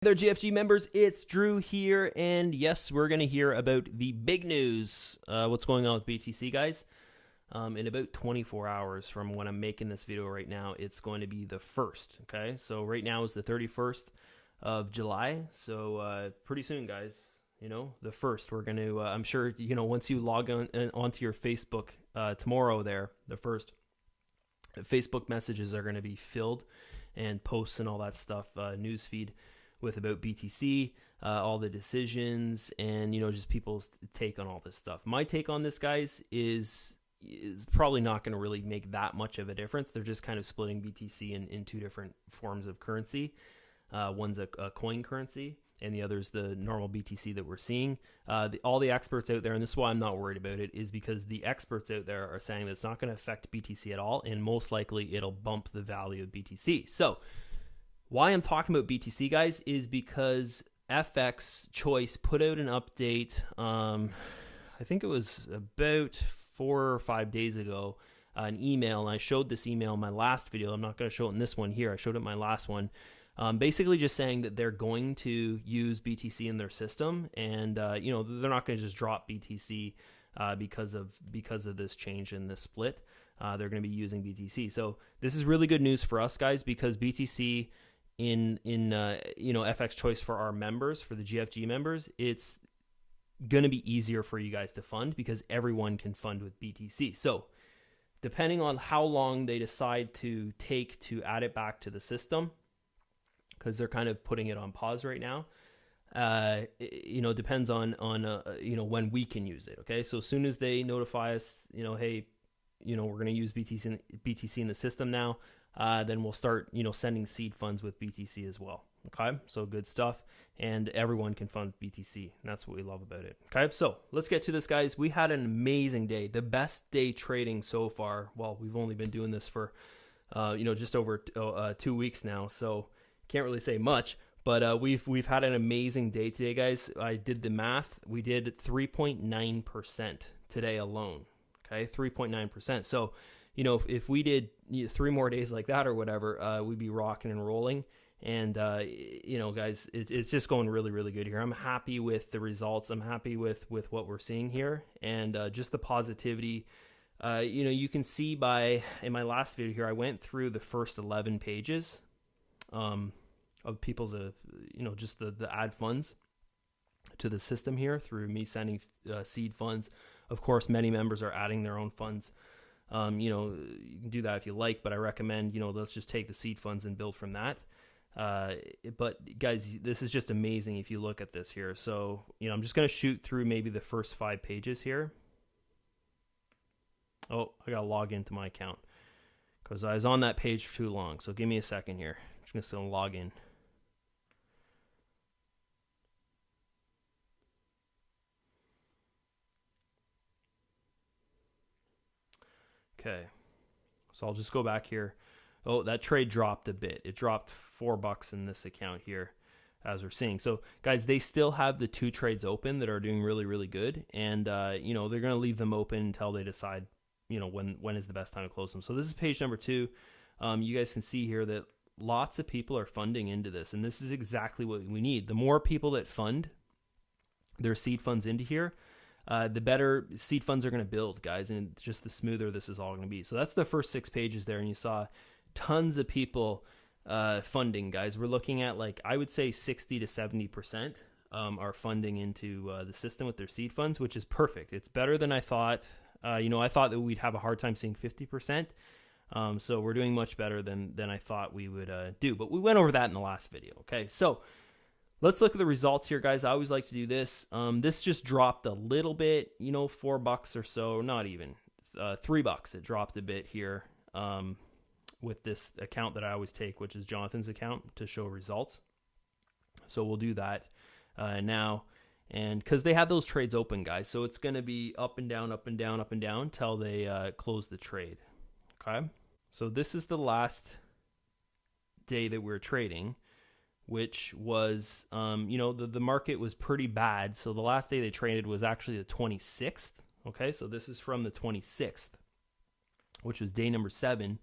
Hey there, GFG members, it's Drew here, and yes, we're going to hear about the big news, what's going on with BTC, guys. In about 24 hours from when I'm making this video right now, it's going to be the 1st, okay? So right now is the 31st of July, so pretty soon, guys, you know, the 1st, we're going to, I'm sure, you know, once you log on onto your Facebook tomorrow there, the 1st, Facebook messages are going to be filled and posts and all that stuff, newsfeed, with about BTC, all the decisions, and, you know, just people's take on all this stuff. My take on this, guys, is probably not going to really make that much of a difference. They're just kind of splitting BTC in two different forms of currency. One's a coin currency, and the other's the normal BTC that we're seeing. All the experts out there, and this is why I'm not worried about it, is because the experts out there are saying that it's not going to affect BTC at all, and most likely it'll bump the value of BTC. So why I'm talking about BTC, guys, is because FX Choice put out an update, I think it was about 4 or 5 days ago, an email, and I showed this email in my last video. I'm not going to show it in this one here. I showed it in my last one. Basically just saying that they're going to use BTC in their system, and you know, they're not going to just drop BTC because of this change in this split. They're going to be using BTC. So this is really good news for us, guys, because BTC in you know, FX Choice for our members, for the GFG members, it's going to be easier for you guys to fund because everyone can fund with BTC. So depending on how long they decide to take to add it back to the system, because they're kind of putting it on pause right now, you know, depends on you know, when we can use it. Okay, so as soon as they notify us, you know, hey, you know, we're going to use BTC in the system now, then we'll start, you know, sending seed funds with BTC as well. Okay, so good stuff, and everyone can fund BTC, and that's what we love about it. Okay, so let's get to this, guys. We had an amazing day, the best day trading so far. Well, we've only been doing this for you know, just over 2 weeks now, so can't really say much, but we've had an amazing day today, guys. I did the math. We did 3.9% today alone. Okay, 3.9%. So, you know, if we did 3 more days like that or whatever, we'd be rocking and rolling. And you know, guys, it's just going really, really good here. I'm happy with the results. I'm happy with what we're seeing here, and just the positivity. You know, you can see in my last video here, I went through the first 11 pages of people's, you know, just the add funds to the system here through me sending seed funds. Of course, many members are adding their own funds. You know, you can do that if you like, but I recommend, you know, let's just take the seed funds and build from that. But guys, this is just amazing if you look at this here. So, you know, I'm just going to shoot through maybe the first 5 pages here. Oh, I got to log into my account because I was on that page for too long. So give me a second here. I'm just going to log in. Okay, so I'll just go back here. Oh, that trade dropped a bit. It dropped $4 in this account here, as we're seeing. So, guys, they still have the 2 trades open that are doing really, really good, and you know, they're going to leave them open until they decide, you know, when is the best time to close them. So this is page number 2. You guys can see here that lots of people are funding into this, and this is exactly what we need. The more people that fund their seed funds into here, the better seed funds are going to build, guys, and just the smoother this is all going to be. So that's the first 6 pages there, and you saw tons of people funding, guys. We're looking at, like, I would say 60 to 70% are funding into the system with their seed funds, which is perfect. It's better than I thought. You know, I thought that we'd have a hard time seeing 50%. So we're doing much better than I thought we would do. But we went over that in the last video, okay? So let's look at the results here, guys. I always like to do this. This just dropped a little bit, you know, $4 or so, not even $3. It dropped a bit here with this account that I always take, which is Jonathan's account, to show results. So we'll do that now, and because they have those trades open, guys, so it's going to be up and down, up and down, up and down till they close the trade. Okay, so this is the last day that we're trading, which was, you know, the market was pretty bad. So the last day they traded was actually the 26th. Okay, so this is from the 26th, which was day number 7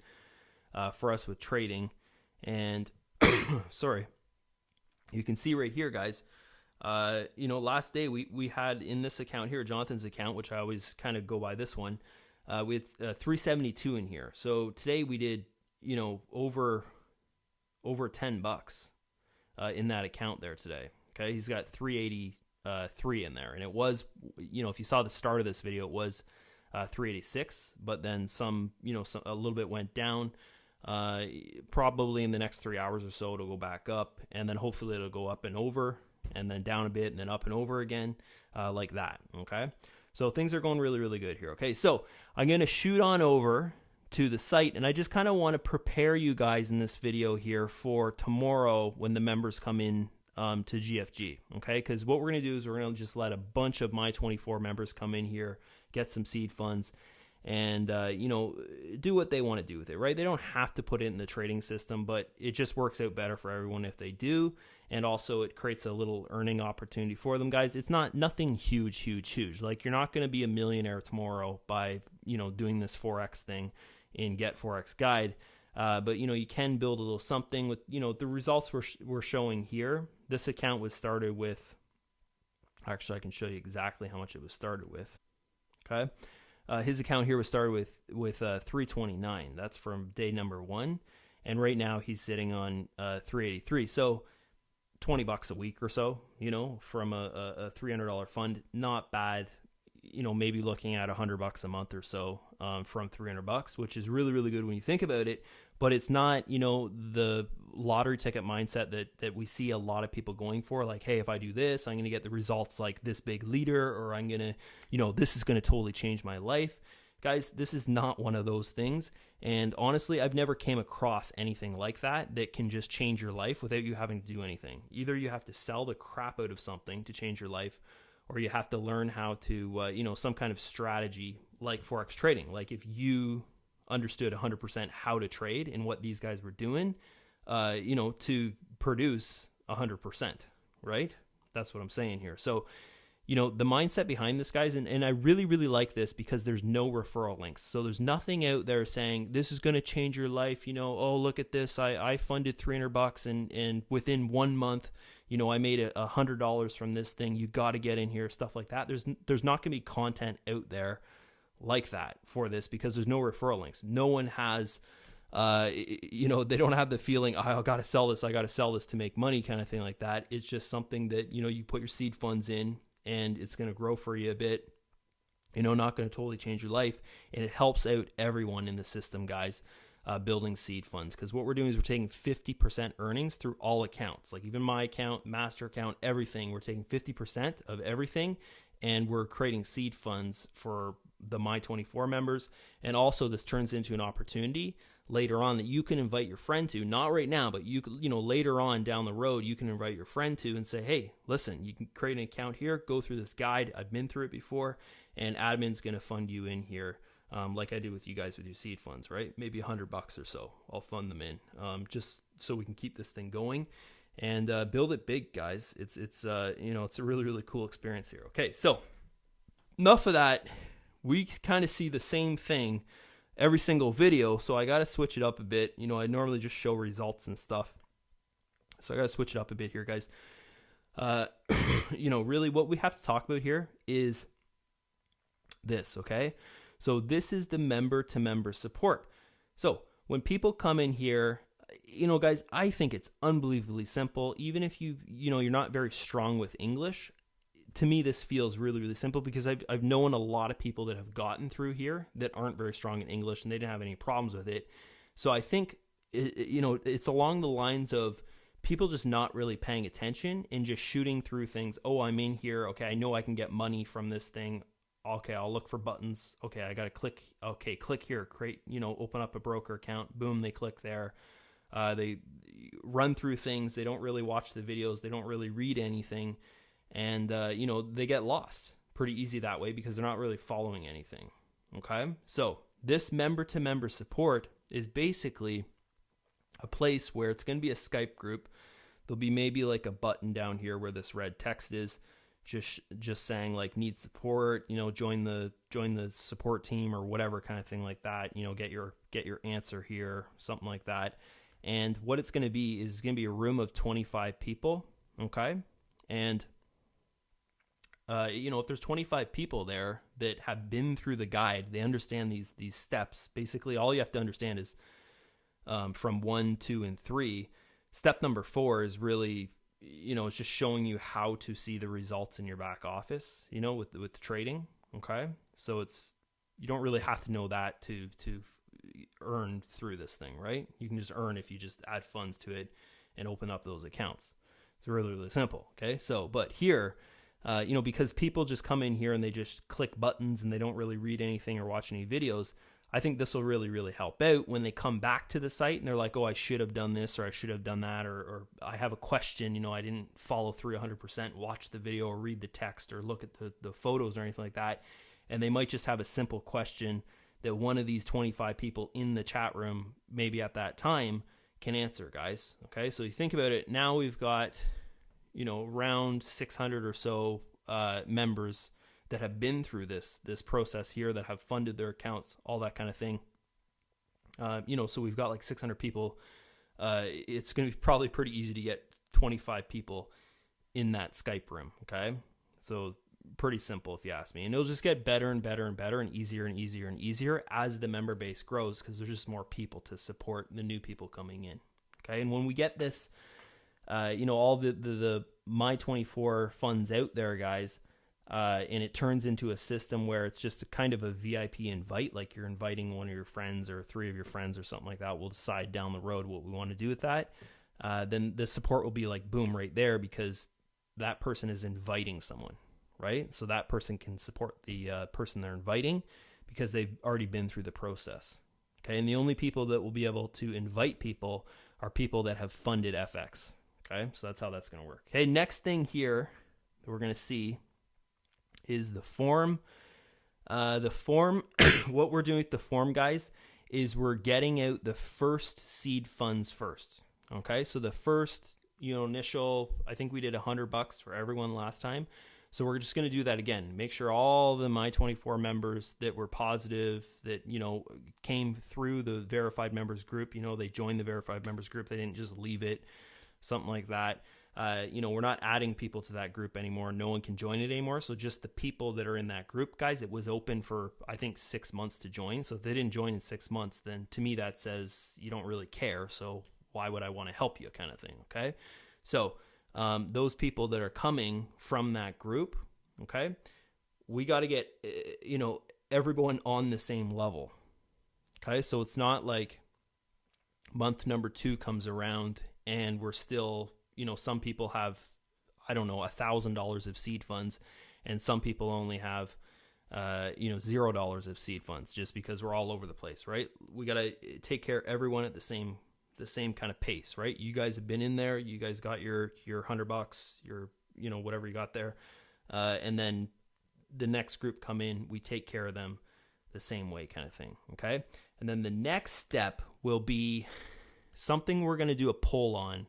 for us with trading. And sorry, You can see right here, guys, last day we had in this account here, Jonathan's account, which I always kind of go by this one, with 372 in here. So today we did, over $10 in that account there today. Okay, he's got 383 in there, and it was, if you saw the start of this video, it was 386, but then a little bit went down. Probably in the next 3 hours or so it'll go back up, and then hopefully it'll go up and over, and then down a bit, and then up and over again, like that. Okay, so things are going really, really good here. Okay, so I'm going to shoot on over to the site, and I just kind of want to prepare you guys in this video here for tomorrow when the members come in to GFG. Okay, because what we're going to do is we're going to just let a bunch of my 24 members come in here, get some seed funds, and do what they want to do with it, right? They don't have to put it in the trading system, but it just works out better for everyone if they do. And also it creates a little earning opportunity for them, guys. It's nothing huge. Like, you're not going to be a millionaire tomorrow by doing this Forex thing in Get Forex Guide, but you can build a little something with the results we're showing here. This account was started with, actually I can show you exactly how much it was started with. Okay. His account here was started with 329. That's from day number 1, and right now he's sitting on 383. So $20 a week or so, from a $300 fund, not bad. Maybe looking at $100 a month or so from $300, which is really, really good when you think about it. But it's not, the lottery ticket mindset that we see a lot of people going for. Like, hey, if I do this, I'm going to get the results like this big leader, or I'm going to, this is going to totally change my life. Guys, this is not one of those things. And honestly, I've never came across anything like that can just change your life without you having to do anything. Either you have to sell the crap out of something to change your life, or you have to learn how to, some kind of strategy like Forex trading. Like, if you understood 100% how to trade and what these guys were doing, to produce 100%, right? That's what I'm saying here. So, the mindset behind this, guys, and I really, really like this because there's no referral links. So there's nothing out there saying this is going to change your life. Oh, look at this. I funded $300 and within 1 month, I made $100 from this thing. You got to get in here, stuff like that. There's not going to be content out there like that for this because there's no referral links. No one has, they don't have the feeling, oh, I got to sell this to make money kind of thing like that. It's just something that, you put your seed funds in and it's going to grow for you a bit, not going to totally change your life. And it helps out everyone in the system, guys, building seed funds. Because what we're doing is we're taking 50% earnings through all accounts, like even my account, master account, everything. We're taking 50% of everything, and we're creating seed funds for the My24 members. And also this turns into an opportunity later on that you can invite your friend to, not right now, but you could, later on down the road, you can invite your friend to and say, hey, listen, you can create an account here, go through this guide. I've been through it before, and admin's going to fund you in here. Like I did with you guys with your seed funds, right? Maybe $100 or so. I'll fund them in, just so we can keep this thing going and build it big, guys. It's a really, really cool experience here. Okay, so enough of that. We kind of see the same thing every single video, so I got to switch it up a bit. I normally just show results and stuff, so I got to switch it up a bit here, guys. Really what we have to talk about here is this, okay? So this is the member-to-member support. So when people come in here, guys, I think it's unbelievably simple. Even if you're not very strong with English, to me, this feels really, really simple because I've known a lot of people that have gotten through here that aren't very strong in English and they didn't have any problems with it. So I think, it's along the lines of people just not really paying attention and just shooting through things. Oh, I'm in here. Okay, I know I can get money from this thing. Okay, I'll look for buttons. Okay, I got to click. Okay, click here, create, open up a broker account. Boom, they click there. They run through things. They don't really watch the videos. They don't really read anything. And, they get lost pretty easy that way because they're not really following anything. Okay. So this member-to-member support is basically a place where it's going to be a Skype group. There'll be maybe like a button down here where this red text is just saying like need support, join the support team or whatever kind of thing like that, get your answer here, something like that. And what it's going to be is going to be a room of 25 people. Okay. And, if there's 25 people there that have been through the guide, they understand these steps. Basically, all you have to understand is from 1, 2, and 3. Step number 4 is really, it's just showing you how to see the results in your back office, with trading. Okay. So you don't really have to know that to earn through this thing, right? You can just earn if you just add funds to it and open up those accounts. It's really, really simple. Okay. So, but here, because people just come in here and they just click buttons and they don't really read anything or watch any videos, I think this will really, really help out when they come back to the site and they're like, oh, I should have done this or I should have done that, or I have a question, I didn't follow through 100%, watch the video or read the text or look at the photos or anything like that. And they might just have a simple question that one of these 25 people in the chat room, maybe at that time, can answer, guys. Okay, so you think about it. Now we've got, around 600 or so members that have been through this process here, that have funded their accounts, all that kind of thing. So we've got like 600 people. It's going to be probably pretty easy to get 25 people in that Skype room. Okay, so pretty simple if you ask me, and it'll just get better and better and better and easier and easier and easier as the member base grows, because there's just more people to support the new people coming in. Okay, and when we get this, all the My24 funds out there, guys, and it turns into a system where it's just a kind of a VIP invite, like you're inviting one of your friends or 3 of your friends or something like that. We'll decide down the road what we want to do with that. Then the support will be like boom right there, because that person is inviting someone, right? So that person can support the person they're inviting because they've already been through the process. Okay, and the only people that will be able to invite people are people that have funded FX. Okay, so that's how that's going to work. Okay, next thing here that we're going to see is the form. What we're doing with the form, guys, is we're getting out the first seed funds first. Okay, so the first, initial, I think we did $100 for everyone last time. So we're just going to do that again. Make sure all the My24 members that were positive, that, came through the verified members group, they joined the verified members group. They didn't just leave it, something like that. We're not adding people to that group anymore. No one can join it anymore. So just the people that are in that group, guys, it was open for, I think, 6 months to join. So if they didn't join in 6 months, then to me that says you don't really care. So why would I want to help you, kind of thing? Okay. So those people that are coming from that group, okay, we got to get, everyone on the same level. Okay. So it's not like month number 2 comes around and we're still, some people have, I don't know, $1,000 of seed funds, and some people only have, $0 of seed funds, just because we're all over the place, right? We got to take care of everyone at the same kind of pace, right? You guys have been in there. You guys got your $100, your, whatever you got there. And then the next group come in, we take care of them the same way, kind of thing. Okay. And then the next step will be something we're going to do a poll on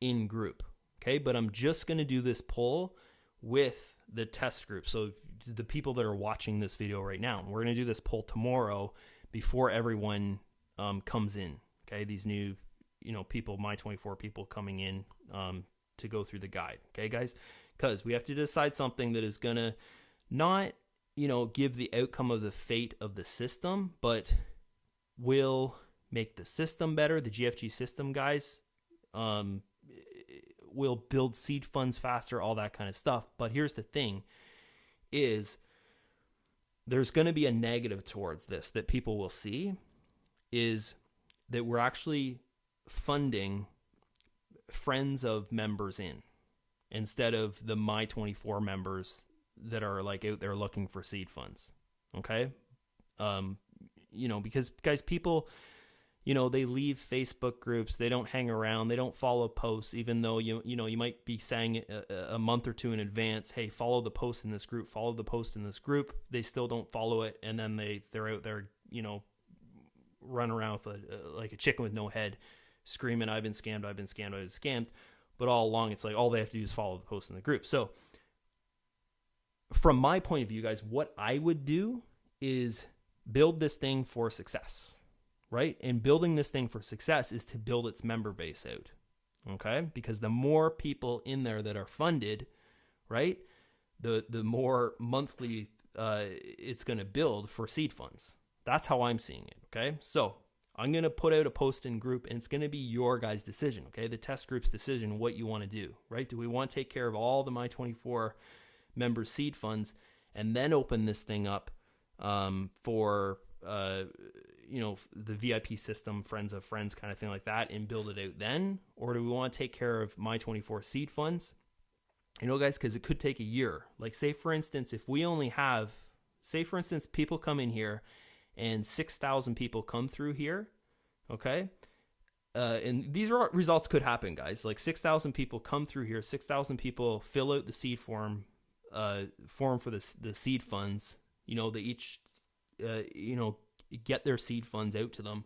in group. Okay. But I'm just going to do this poll with the test group. So the people that are watching this video right now, we're going to do this poll tomorrow before everyone comes in. Okay. These new, people, My24 people coming in to go through the guide. Okay, guys, because we have to decide something that is going to not, give the outcome of the fate of the system, but will make the system better. The GFG system, guys, will build seed funds faster, all that kind of stuff. But here's the thing is there's going to be a negative towards this that people will see, is that we're actually funding friends of members in instead of the My24 members that are like out there looking for seed funds. Okay. Because guys, people, they leave Facebook groups, they don't hang around, they don't follow posts, even though you might be saying a month or 2 in advance, hey, follow the post in this group, follow the post in this group. They still don't follow it, and then they're out there, run around with like a chicken with no head, screaming, I've been scammed, I've been scammed, I've been scammed. But all along, it's like all they have to do is follow the post in the group. So from my point of view, guys, what I would do is build this thing for success, right? And building this thing for success is to build its member base out. Okay, because the more people in there that are funded, right, the more monthly it's going to build for seed funds. That's how I'm seeing it. Okay, so I'm going to put out a post in group, and it's going to be your guys' decision. Okay, the test group's decision, what you want to do, right? Do we want to take care of all the My24 members' seed funds and then open this thing up for the VIP system, friends of friends kind of thing like that, and build it out then? Or do we want to take care of My24 seed funds? Guys, because it could take a year. Like, say for instance, if we only have, people come in here and 6,000 people come through here, okay? And these results could happen, guys. Like 6,000 people come through here, 6,000 people fill out the seed form for the seed funds. They each, get their seed funds out to them.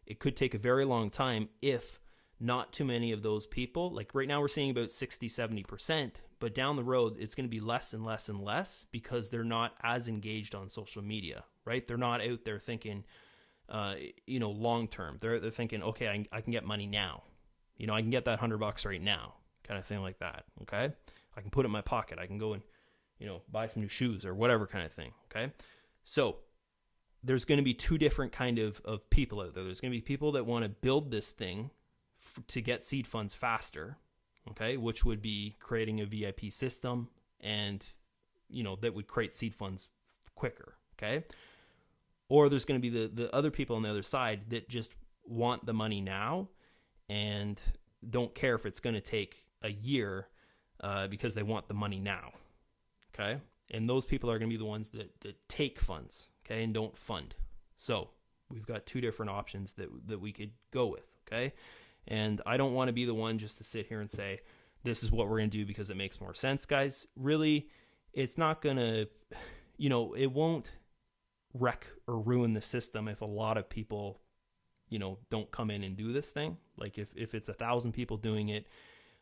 It could take a very long time if not too many of those people, like right now we're seeing about 60-70%, but down the road it's going to be less and less and less because they're not as engaged on social media, right? They're not out there thinking long term. They're thinking, okay, I can get money now. I can get that $100 right now, kind of thing like that. Okay, I can put it in my pocket. I can go and buy some new shoes or whatever kind of thing. Okay, so there's going to be two different kind of people out there. There's going to be people that want to build this thing to get seed funds faster, okay, which would be creating a VIP system and that would create seed funds quicker. Okay, or there's going to be the other people on the other side that just want the money now and don't care if it's going to take a year because they want the money now. Okay, and those people are going to be the ones that take funds, okay, and don't fund. So we've got two different options that we could go with. Okay, and I don't want to be the one just to sit here and say this is what we're going to do because it makes more sense, guys. Really, it's not going to, it won't wreck or ruin the system if a lot of people, don't come in and do this thing. Like if it's 1,000 people doing it,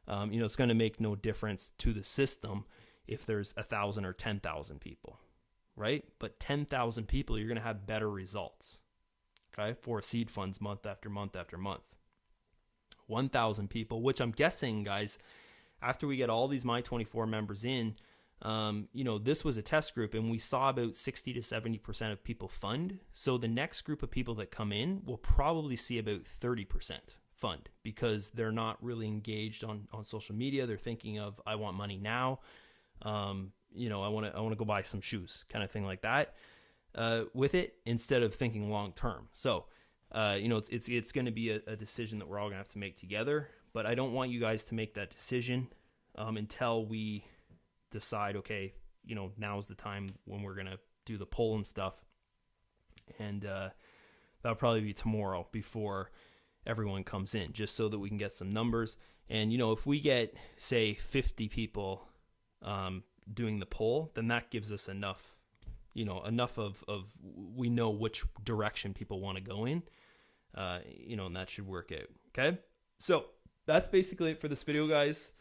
it's going to make no difference to the system if there's 1,000 or 10,000 people, right? But 10,000 people, you're going to have better results, okay, for seed funds month after month after month. 1,000 people, which I'm guessing, guys, after we get all these My24 members in, this was a test group and we saw about 60-70% of people fund. So the next group of people that come in will probably see about 30% fund because they're not really engaged on social media. They're thinking of, I want money now. I want to go buy some shoes, kind of thing like that, with it, instead of thinking long term. So, it's going to be a decision that we're all going to have to make together, but I don't want you guys to make that decision until we decide, okay, now's the time when we're going to do the poll and stuff. And that'll probably be tomorrow before everyone comes in, just so that we can get some numbers. And, if we get, say, 50 people doing the poll, then that gives us enough of we know which direction people want to go in, and that should work out. Okay, so that's basically it for this video, guys.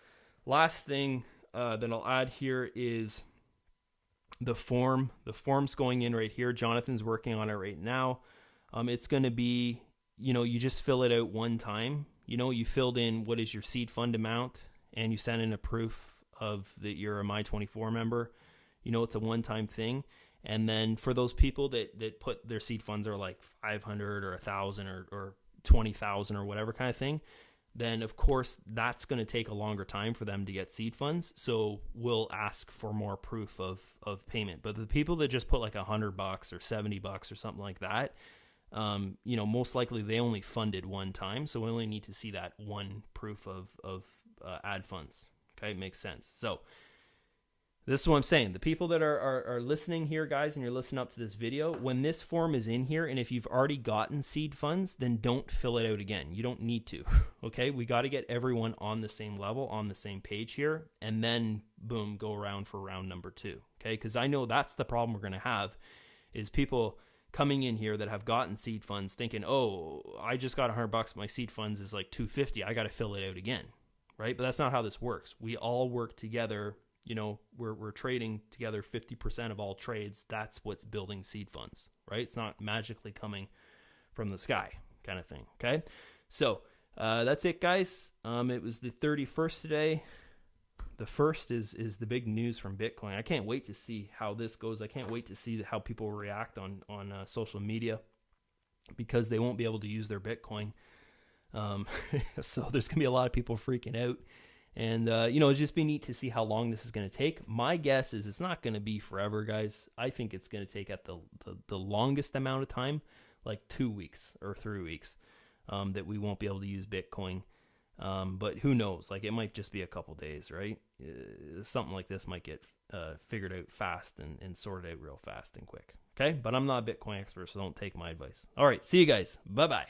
Last thing that I'll add here is the form. The form's going in right here. Jonathan's working on it right now. It's going to be, you just fill it out one time. You filled in what is your seed fund amount, and you send in a proof of that you're a My24 member. It's a one-time thing. And then for those people that put their seed funds are like 500 or 1,000 or 20,000 or whatever kind of thing, then of course that's going to take a longer time for them to get seed funds. So we'll ask for more proof of payment. But the people that just put like $100 or $70 or something like that, most likely they only funded one time. So we only need to see that one proof of ad funds. Okay, it makes sense. So this is what I'm saying. The people that are listening here, guys, and you're listening up to this video, when this form is in here, and if you've already gotten seed funds, then don't fill it out again. You don't need to. Okay, we got to get everyone on the same level, on the same page here, and then boom, go around for round number 2. Okay, because I know that's the problem we're going to have, is people coming in here that have gotten seed funds thinking, oh, I just got $100. My seed funds is like $250. I got to fill it out again, right? But that's not how this works. We all work together. We're trading together 50% of all trades. That's what's building seed funds, right? It's not magically coming from the sky kind of thing. Okay. So, That's it, guys. It was the 31st today. The first is the big news from Bitcoin. I can't wait to see how this goes. I can't wait to see how people react on social media, because they won't be able to use their Bitcoin. So there's going to be a lot of people freaking out. And, it'll just be neat to see how long this is going to take. My guess is it's not going to be forever, guys. I think it's going to take at the longest amount of time, like 2 weeks or 3 weeks, that we won't be able to use Bitcoin. But who knows? Like, it might just be a couple days, right? Something like this might get figured out fast and sorted out real fast and quick. Okay? But I'm not a Bitcoin expert, so don't take my advice. All right. See you guys. Bye-bye.